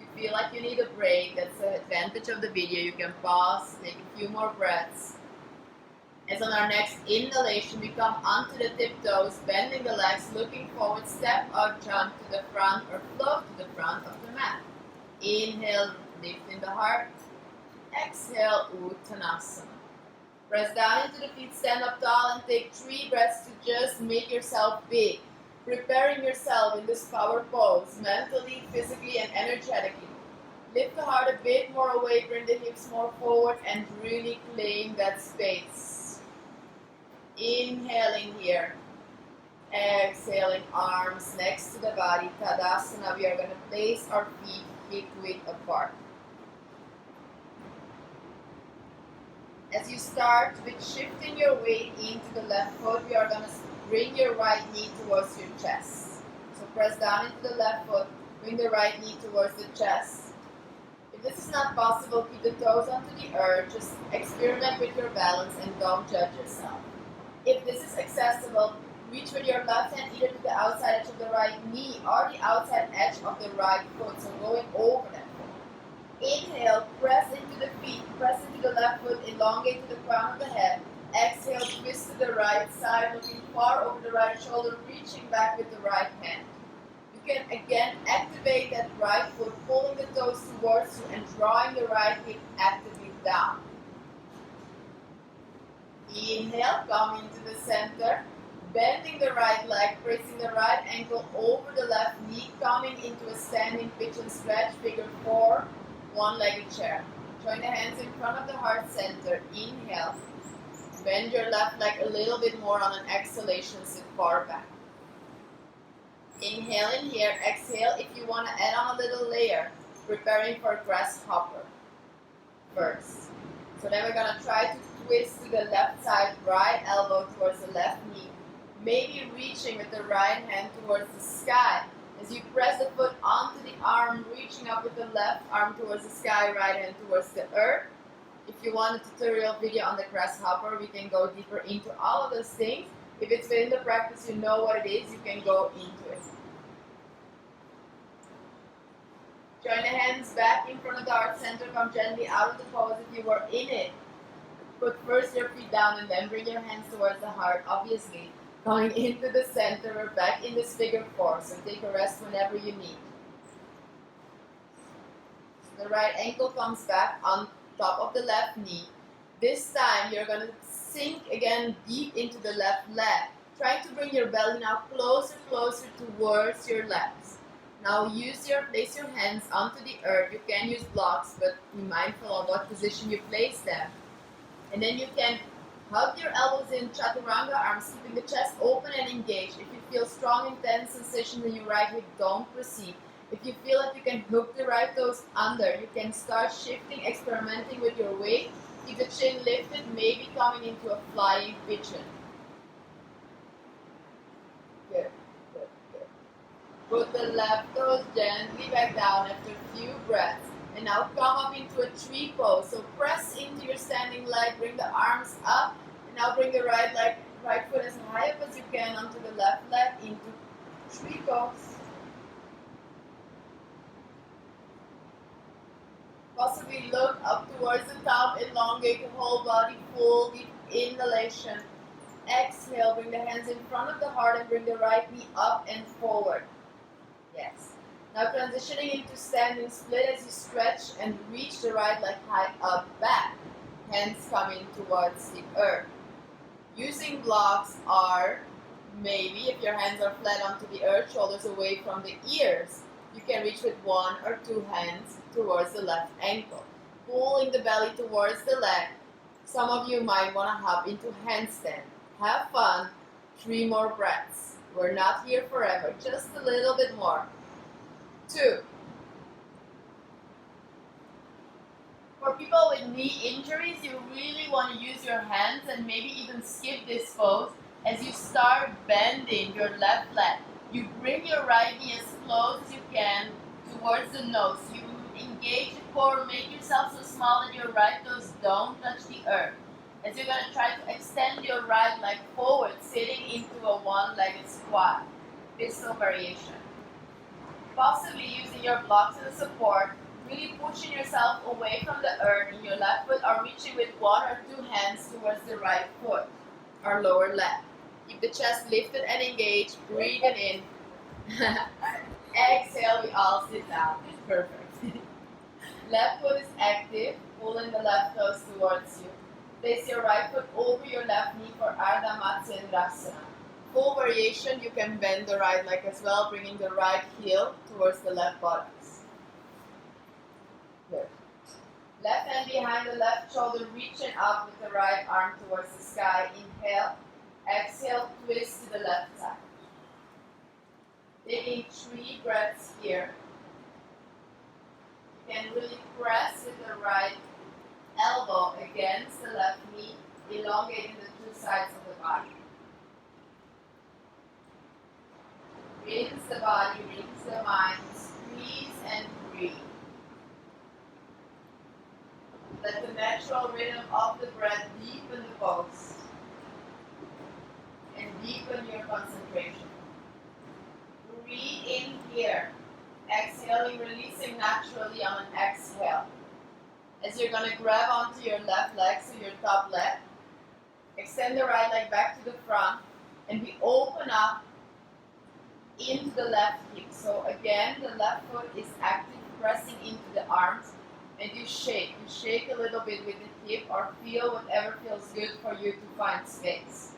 If you feel like you need a break, that's the advantage of the video. You can pause, take a few more breaths. As on our next inhalation, we come onto the tiptoes, bending the legs, looking forward, step out, jump to the front or float to the front of the mat. Inhale, lifting the heart. Exhale, Uttanasana. Press down into the feet, stand up tall and take 3 breaths to just make yourself big. Preparing yourself in this power pose, mentally, physically and energetically. Lift the heart a bit more away, bring the hips more forward and really claim that space. Inhaling here. Exhaling, arms next to the body, Tadasana. We are going to place our feet hip-width apart. As you start with shifting your weight into the left foot, we are going to bring your right knee towards your chest. So press down into the left foot, bring the right knee towards the chest. If this is not possible, keep the toes onto the earth, just experiment with your balance and don't judge yourself. If this is accessible, reach with your left hand either to the outside edge of the right knee or the outside edge of the right foot, so going over that foot. Inhale, press into the feet, press into the left foot, elongate to the crown of the head. Exhale, twist to the right side, looking far over the right shoulder, reaching back with the right hand. You can again activate that right foot, pulling the toes towards you and drawing the right hip actively down. Inhale, come into the center, bending the right leg, placing the right ankle over the left knee, coming into a standing pigeon stretch, figure 4, one-legged chair. Join the hands in front of the heart center. Inhale, bend your left leg a little bit more on an exhalation, sit far back. Inhale in here, exhale if you want to add on a little layer, preparing for Grasshopper first. So then we're going to try to twist to the left side, right elbow towards the left knee, maybe reaching with the right hand towards the sky. As you press the foot onto the arm, reaching up with the left arm towards the sky, right hand towards the earth. If you want a tutorial video on the Grasshopper, we can go deeper into all of those things. If it's within the practice, you know what it is, you can go into it. Join the hands back in front of the heart center. Come gently out of the pose if you were in it. Put first your feet down and then bring your hands towards the heart, obviously. Going into the center, we're back in this figure 4, so take a rest whenever you need. The right ankle comes back on top of the left knee. This time you're going to sink again deep into the left leg. Try to bring your belly now closer towards your legs. Now place your hands onto the earth. You can use blocks, but be mindful of what position you place them. And then you can hug your elbows in, chaturanga arms, keeping the chest open and engaged. If you feel strong, intense sensations in your right hip, don't proceed. If you feel that you can hook the right toes under, you can start shifting, experimenting with your weight. Keep the chin lifted, maybe coming into a flying pigeon. Good. Put the left toes gently back down after a few breaths. And now come up into a tree pose. So press into your standing leg, bring the arms up, and now bring the right foot as high up as you can onto the left leg into tree pose. Possibly look up towards the top, elongate the whole body, full deep inhalation. Exhale, bring the hands in front of the heart and bring the right knee up and forward. Yes. Now transitioning into standing split as you stretch and reach the right leg high up back. Hands coming towards the earth. Using blocks are maybe if your hands are flat onto the earth, shoulders away from the ears. You can reach with 1 or 2 hands towards the left ankle. Pulling the belly towards the leg. Some of you might want to hop into handstand. Have fun. 3 more breaths. We're not here forever. Just a little bit more. 2. For people with knee injuries, you really want to use your hands and maybe even skip this pose as you start bending your left leg. You bring your right knee as close as you can towards the nose. You engage the core, make yourself so small that your right toes don't touch the earth. As you're going to try to extend your right leg forward, sitting into a one-legged squat. Pistol variation. Possibly using your blocks as a support, really pushing yourself away from the earth in your left foot or reaching with 1 or 2 hands towards the right foot or lower leg. Keep the chest lifted and engaged, breathing in. Exhale, we all sit down. Perfect. Left foot is active, pulling the left toes towards you. Place your right foot over your left knee for Adho Mukha Vrksasana. Full variation, you can bend the right leg as well, bringing the right heel towards the left buttocks. Good. Left hand behind the left shoulder, reaching up with the right arm towards the sky. Inhale. Exhale, twist to the left side. Taking 3 breaths here. You can really press with the right elbow against the left knee, elongating the 2 sides of the body. Rinse the body, rinse the mind, squeeze and breathe. Let the natural rhythm of the breath deepen the pose and deepen your concentration. Breathe in here. Exhaling, releasing naturally on an exhale. As you're going to grab onto your left leg, so your top leg. Extend the right leg back to the front. And we open up into the left hip. So again, the left foot is active, pressing into the arms. And you shake. You shake a little bit with the hip or feel whatever feels good for you to find space.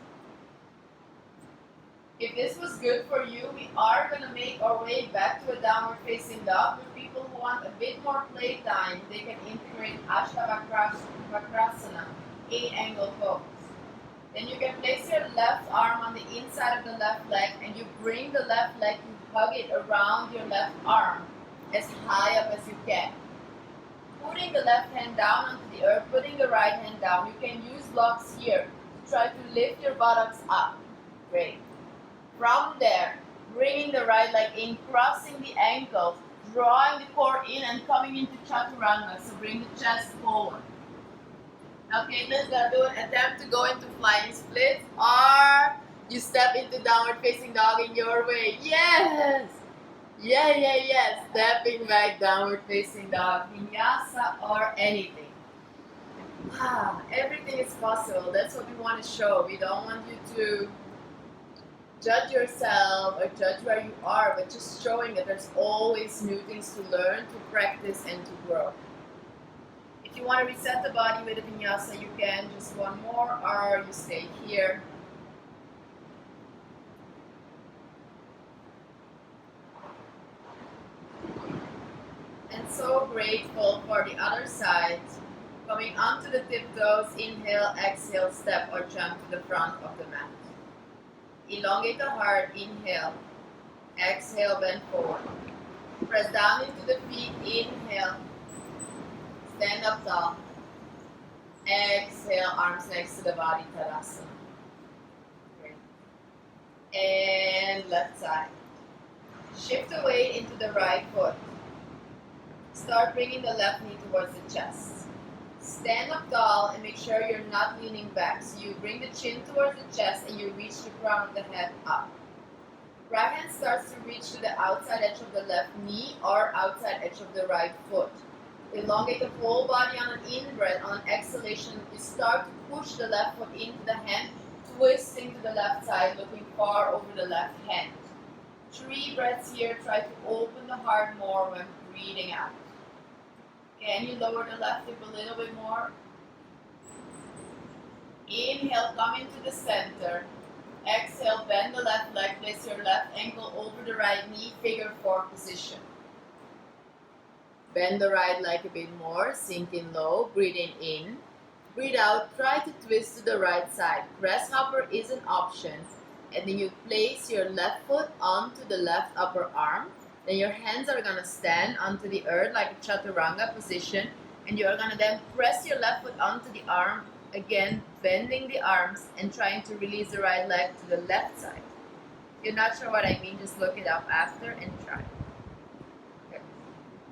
If this was good for you, we are going to make our way back to a downward facing dog. For people who want a bit more playtime, they can integrate Ashtavrakasana, 8-angle pose. Then you can place your left arm on the inside of the left leg and you bring the left leg, you hug it around your left arm as high up as you can. Putting the left hand down onto the earth, putting the right hand down. You can use blocks here to try to lift your buttocks up. Great. From there, bringing the right leg in, crossing the ankles, drawing the core in and coming into chaturanga. So bring the chest forward. Now Caitlin's going to do an attempt to go into flying split, or you step into downward facing dog in your way. Yes! Yeah. Stepping back, downward facing dog, vinyasa or anything. Everything is possible. That's what we want to show. We don't want you to judge yourself or judge where you are, but just showing that there's always new things to learn, to practice, and to grow. If you want to reset the body with a vinyasa, you can. Just one more, or you stay here. And so grateful for the other side. Coming onto the tiptoes, inhale, exhale, step or jump to the front of the mat. Elongate the heart, inhale, exhale, bend forward. Press down into the feet, inhale, stand up tall. Exhale, arms next to the body, Tadasana. Great. And left side. Shift the weight into the right foot. Start bringing the left knee towards the chest. Stand up tall and make sure you're not leaning back. So you bring the chin towards the chest and you reach the crown of the head up. Right hand starts to reach to the outside edge of the left knee or outside edge of the right foot. Elongate the whole body on an in-breath. On an exhalation, you start to push the left foot into the hand, twisting to the left side, looking far over the left hand. 3 breaths here. Try to open the heart more when breathing out. Can you lower the left hip a little bit more? Inhale, come into the center. Exhale, bend the left leg, place your left ankle over the right knee, figure 4 position. Bend the right leg a bit more, sink in low, breathing in. Breathe out, try to twist to the right side. Grasshopper is an option. And then you place your left foot onto the left upper arm. Then your hands are going to stand onto the earth like a chaturanga position. And you are going to then press your left foot onto the arm. Again, bending the arms and trying to release the right leg to the left side. If you're not sure what I mean, just look it up after and try. Okay.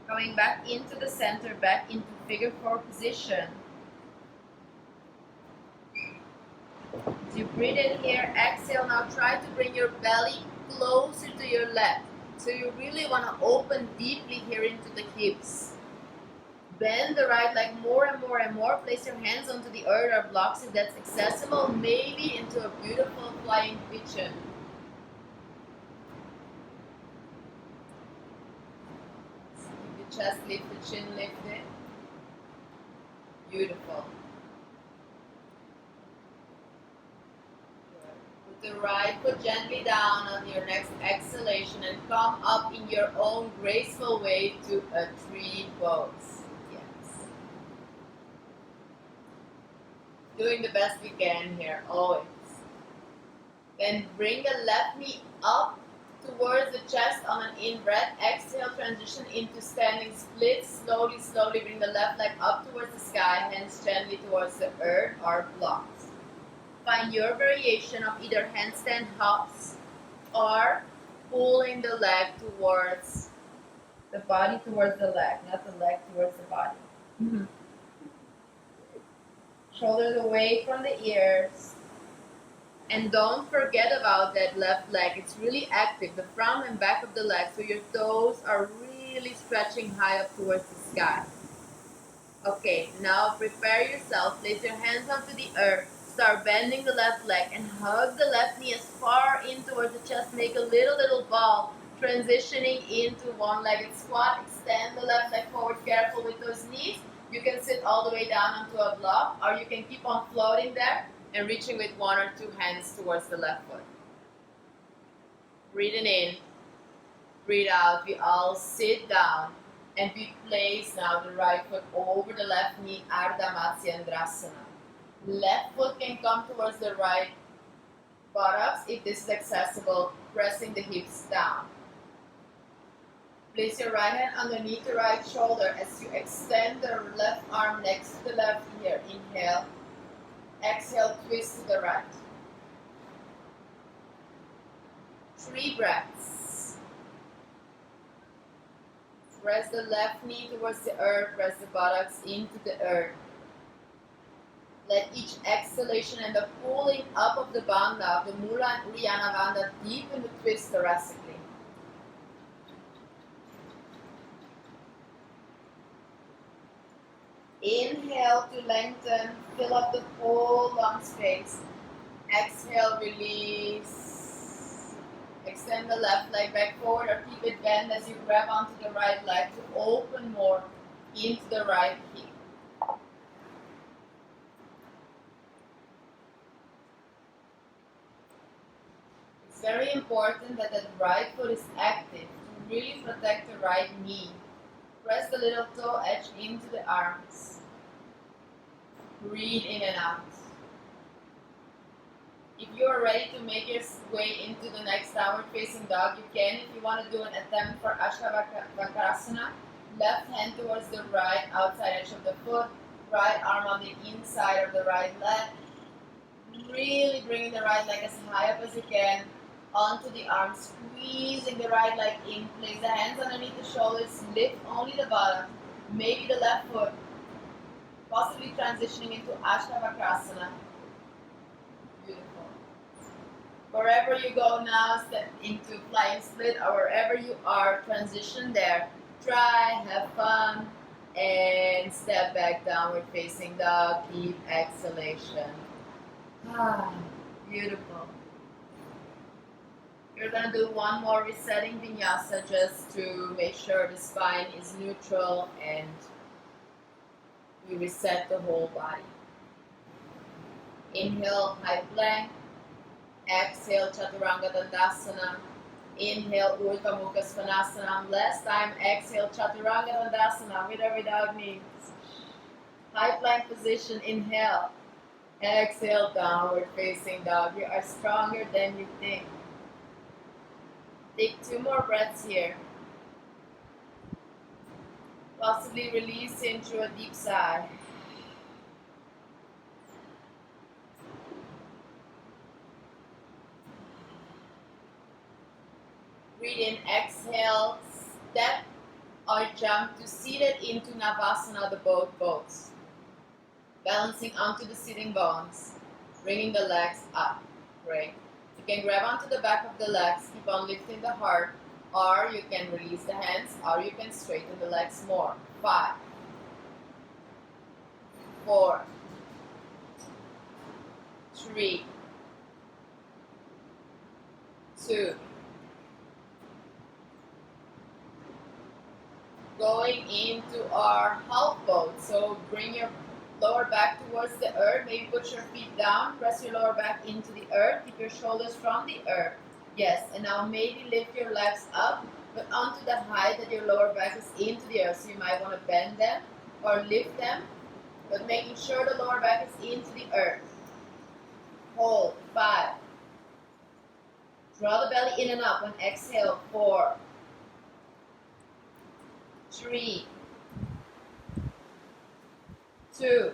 Coming back into the center, back into figure 4 position. As you breathe in here, exhale. Now try to bring your belly closer to your left. So you really want to open deeply here into the hips. Bend the right leg more and more and more. Place your hands onto the earth or blocks if that's accessible. Maybe into a beautiful flying pigeon. Keep the chest lifted, chin lifted. Beautiful. The right foot gently down on your next exhalation and come up in your own graceful way to a tree pose. Yes. Doing the best we can here, always. Then bring the left knee up towards the chest on an in-breath. Exhale, transition into standing split. Slowly bring the left leg up towards the sky, hands gently towards the earth or blocks. Find your variation of either handstand hops or pulling the leg towards the body towards the leg, not the leg towards the body. Mm-hmm. Shoulders away from the ears. And don't forget about that left leg. It's really active, the front and back of the leg. So your toes are really stretching high up towards the sky. Okay, now prepare yourself. Place your hands onto the earth. Start bending the left leg and hug the left knee as far in towards the chest. Make a little ball, transitioning into one-legged squat. Extend the left leg forward. Careful with those knees. You can sit all the way down onto a block, or you can keep on floating there and reaching with one or two hands towards the left foot. Breathing in, breathe out. We all sit down. And we place now the right foot over the left knee, Ardha Matsyasana. Left foot can come towards the right buttocks if this is accessible, pressing the hips down. Place your right hand underneath the right shoulder as you extend the left arm next to the left ear. Inhale. Exhale, twist to the right. 3 breaths. Press the left knee towards the earth, press the buttocks into the earth. Let each exhalation and the pulling up of the bandha, of the Mula and Uddiyana bandha, deepen the twist thoracically. Inhale to lengthen, fill up the whole lung space. Exhale, release. Extend the left leg back forward or keep it bent as you grab onto the right leg to open more into the right hip. It's very important that the right foot is active to really protect the right knee. Press the little toe edge into the arms. Breathe in and out. If you are ready to make your way into the next downward facing dog, you can. If you want to do an attempt for Ashtavrakasana, left hand towards the right outside edge of the foot, right arm on the inside of the right leg. Really bringing the right leg as high up as you can onto the arm, squeezing the right leg in. Place the hands underneath the shoulders, lift only the bottom, maybe the left foot, possibly transitioning into Ashtavrakasana. Beautiful. Wherever you go now, step into flying split, or wherever you are, transition there. Try, have fun, and step back, downward facing dog. Deep exhalation. Beautiful. You're going to do one more resetting vinyasa just to make sure the spine is neutral and we reset the whole body. Inhale, high plank. Exhale, Chaturanga Dandasana. Inhale, Adho Mukha Vrksasana. Last time, exhale, Chaturanga Dandasana with or without knees. High plank position, inhale. Exhale, downward facing dog. You are stronger than you think. Take 2 more breaths here. Possibly release into a deep sigh. Breathe in, exhale, step or jump to seated into Navasana, the both boats. Balancing onto the sitting bones, bringing the legs up. Great. You can grab onto the back of the legs, keep on lifting the heart, or you can release the hands, or you can straighten the legs more. 5, 4, 3, 2. Going into our half boat. So bring your lower back towards the earth. Maybe put your feet down. Press your lower back into the earth. Keep your shoulders from the earth. Yes, and now maybe lift your legs up, but onto the height that your lower back is into the earth. So you might want to bend them or lift them, but making sure the lower back is into the earth. Hold. 5. Draw the belly in and up and exhale. 4, 3, 2,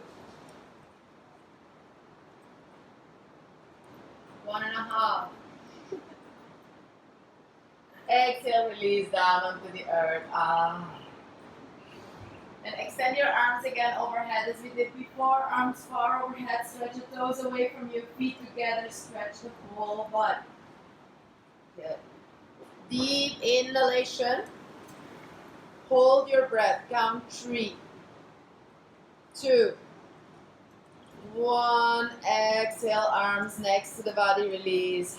1.5. Exhale, release down onto the earth. And extend your arms again overhead as we did before. Arms far overhead. Stretch the toes away from your feet together. Stretch the whole body. Good. Deep inhalation. Hold your breath. Count 3, 2, 1. Exhale, arms next to the body, release.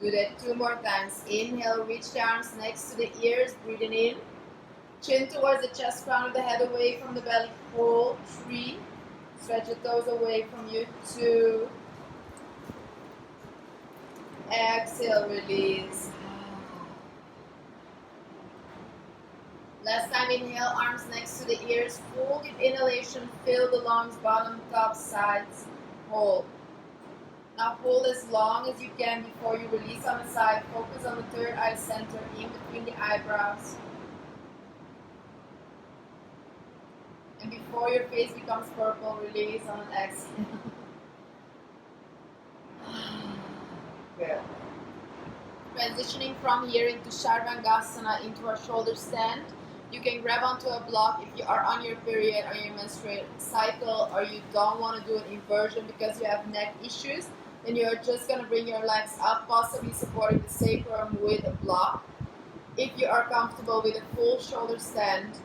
Do that 2 more times. Inhale, reach the arms next to the ears, breathing in. Chin towards the chest, crown of the head away from the belly. Hold 3. Stretch the toes away from you. 2. Exhale, release. Last time, inhale, arms next to the ears. Full deep inhalation, fill the lungs, bottom, top, sides. Hold. Now hold as long as you can before you release on the side. Focus on the third eye center, in between the eyebrows. And before your face becomes purple, release on an exhale. Good. Transitioning from here into Sharvangasana, into our shoulder stand. You can grab onto a block if you are on your period or your menstrual cycle, or you don't want to do an inversion because you have neck issues. Then you're just going to bring your legs up, possibly supporting the sacrum with a block. If you are comfortable with a full shoulder stand.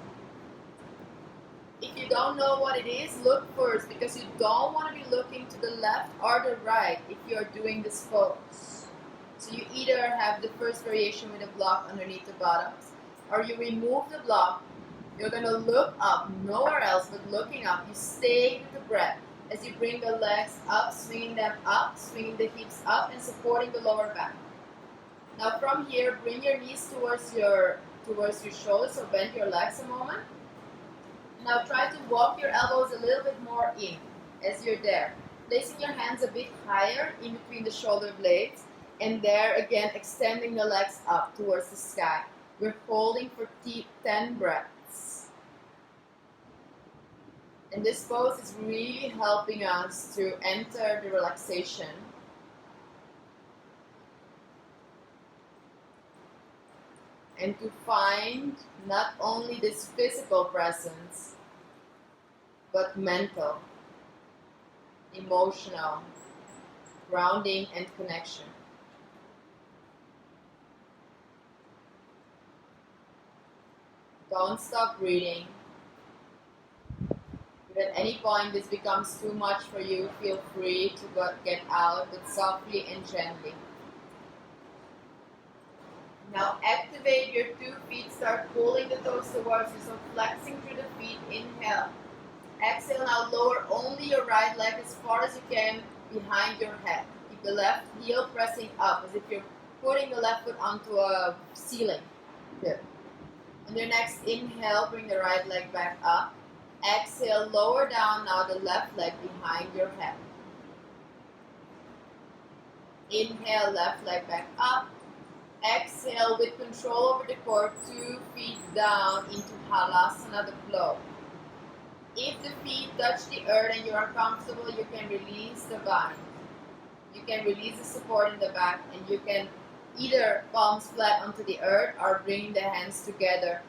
If you don't know what it is, look first, because you don't want to be looking to the left or the right if you're doing this pose. So you either have the first variation with a block underneath the buttocks, or you remove the block. You're going to look up, nowhere else but looking up. You stay with the breath as you bring the legs up, swinging them up, swinging the hips up, and supporting the lower back. Now from here, bring your knees towards your shoulders, so bend your legs a moment. Now try to walk your elbows a little bit more in as you're there. Placing your hands a bit higher in between the shoulder blades, and there again extending the legs up towards the sky. We're holding for 10 breaths. And this pose is really helping us to enter the relaxation. And to find not only this physical presence, but mental, emotional, grounding and connection. Don't stop breathing. If at any point this becomes too much for you, feel free to get out, but softly and gently. Now activate your 2 feet, start pulling the toes towards you, so flexing through the feet, inhale. Exhale, now lower only your right leg as far as you can behind your head. Keep the left heel pressing up as if you're putting the left foot onto a ceiling. Good. On your next inhale, bring the right leg back up. Exhale, lower down now the left leg behind your head. Inhale, left leg back up. Exhale, with control over the core, 2 feet down into Halasana, the flow. If the feet touch the earth and you are comfortable, you can release the bind. You can release the support in the back, and you can either palms flat onto the earth or bring the hands together.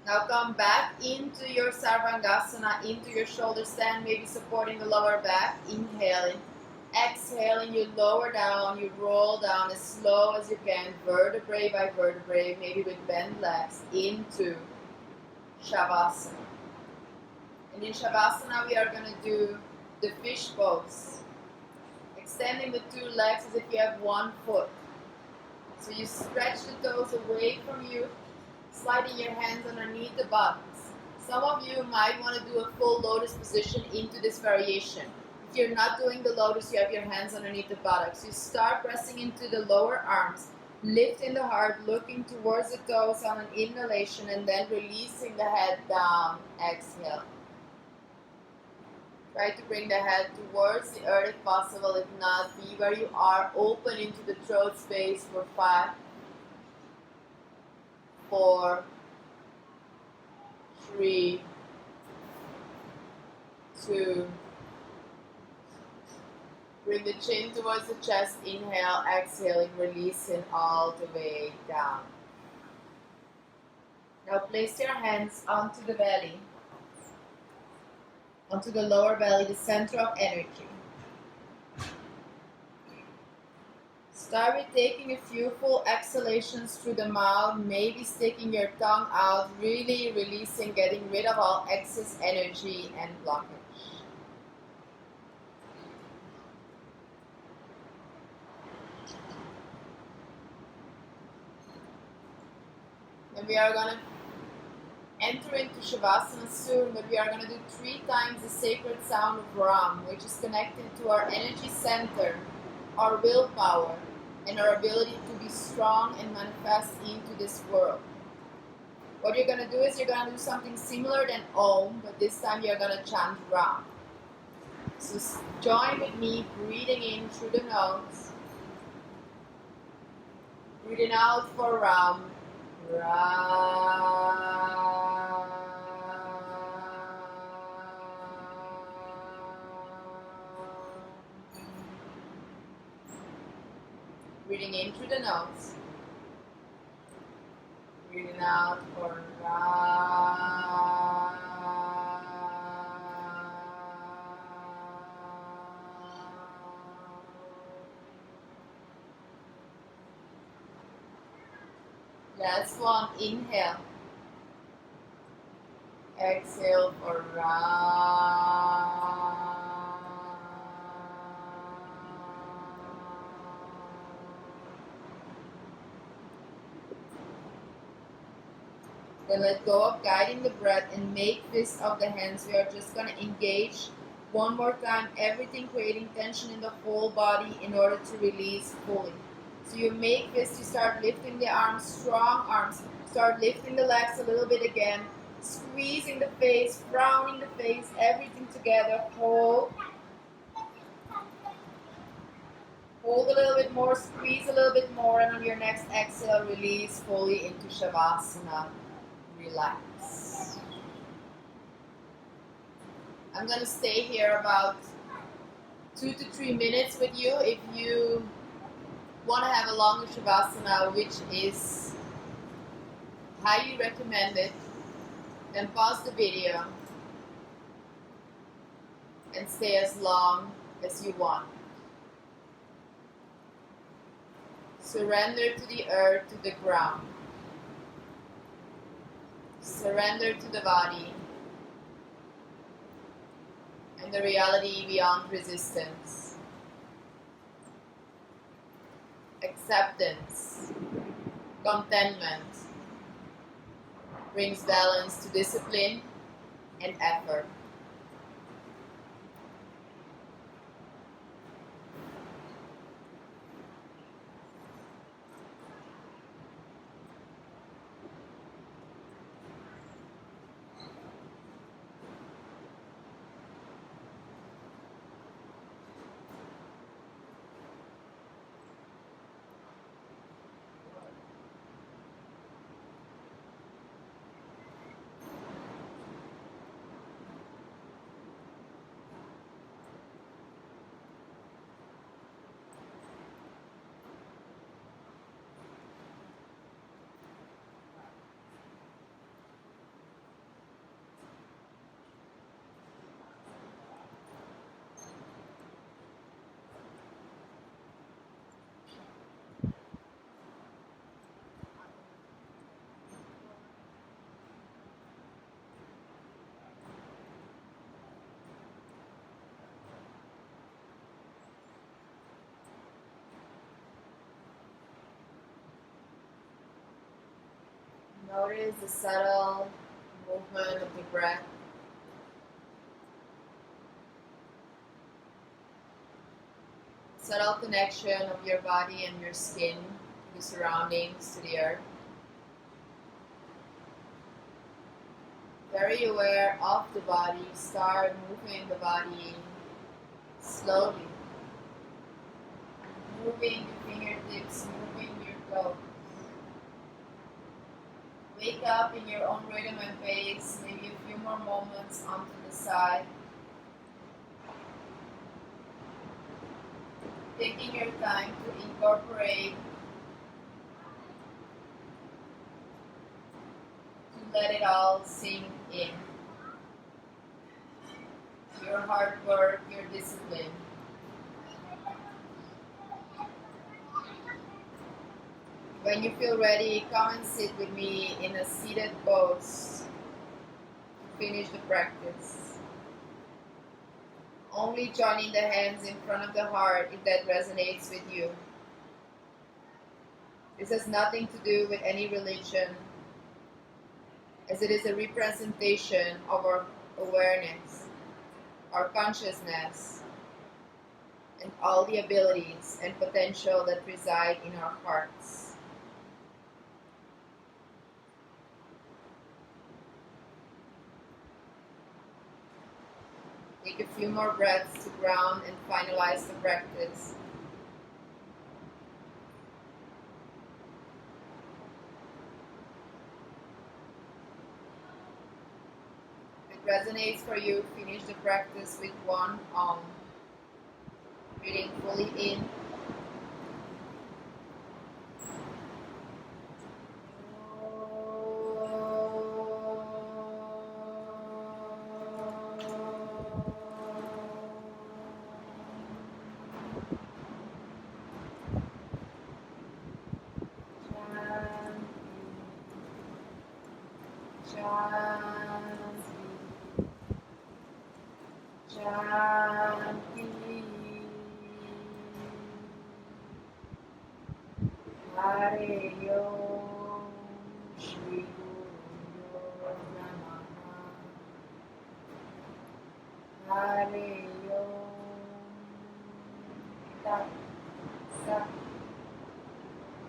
Now come back into your Sarvangasana, into your shoulder stand, maybe supporting the lower back. Inhaling. Exhaling, you lower down, you roll down as slow as you can, vertebrae by vertebrae, maybe with bent legs, into Shavasana. And in Shavasana, we are going to do the fish pose. Extending the 2 legs as if you have 1 foot. So you stretch the toes away from you, sliding your hands underneath the buttocks. Some of you might want to do a full lotus position into this variation. If you're not doing the lotus, you have your hands underneath the buttocks. You start pressing into the lower arms, lifting the heart, looking towards the toes on an inhalation, and then releasing the head down. Exhale. Try to bring the head towards the earth if possible. If not, be where you are. Open into the throat space for 5, 4, 3, 2. Bring the chin towards the chest. Inhale, exhaling, releasing all the way down. Now place your hands onto the belly, onto the lower belly, the center of energy. Start with taking a few full exhalations through the mouth, maybe sticking your tongue out, really releasing, getting rid of all excess energy and blockage. And we are going to enter into Shavasana soon, but we are going to do 3 times the sacred sound of Ram, which is connected to our energy center, our willpower, and our ability to be strong and manifest into this world. What you're going to do is you're going to do something similar than Om, but this time you're going to chant Ram. So join with me, breathing in through the nose, breathing out for Ram. Ram. Breathing in through the nose. Breathing out for Ra. Last one, inhale. Exhale for Ra. Then let go of guiding the breath and make fists of the hands. We are just going to engage one more time, everything creating tension in the whole body in order to release fully. So you make fists, you start lifting the arms, strong arms. Start lifting the legs a little bit again, squeezing the face, frowning the face, everything together. Hold. Hold a little bit more, squeeze a little bit more, and on your next exhale, release fully into Shavasana. Relax. I'm going to stay here about 2 to 3 minutes with you. If you want to have a longer Shavasana, which is highly recommended, then pause the video and stay as long as you want. Surrender to the earth, to the ground. Surrender to the body and the reality beyond resistance. Acceptance, contentment brings balance to discipline and effort. Notice the subtle movement of the breath. Subtle connection of your body and your skin to the surroundings, to the earth. Very aware of the body, start moving the body slowly. Moving your fingertips, moving your toes. Wake up in your own rhythm and pace, maybe a few more moments onto the side. Taking your time to incorporate, to let it all sink in. Your hard work, your discipline. When you feel ready, come and sit with me in a seated pose to finish the practice. Only joining the hands in front of the heart if that resonates with you. This has nothing to do with any religion, as it is a representation of our awareness, our consciousness, and all the abilities and potential that reside in our hearts. Take a few more breaths to ground and finalize the practice. If it resonates for you, finish the practice with one Om. Breathing fully in. Shanti. Hare Om Shri Guru Namaha. Hare Om.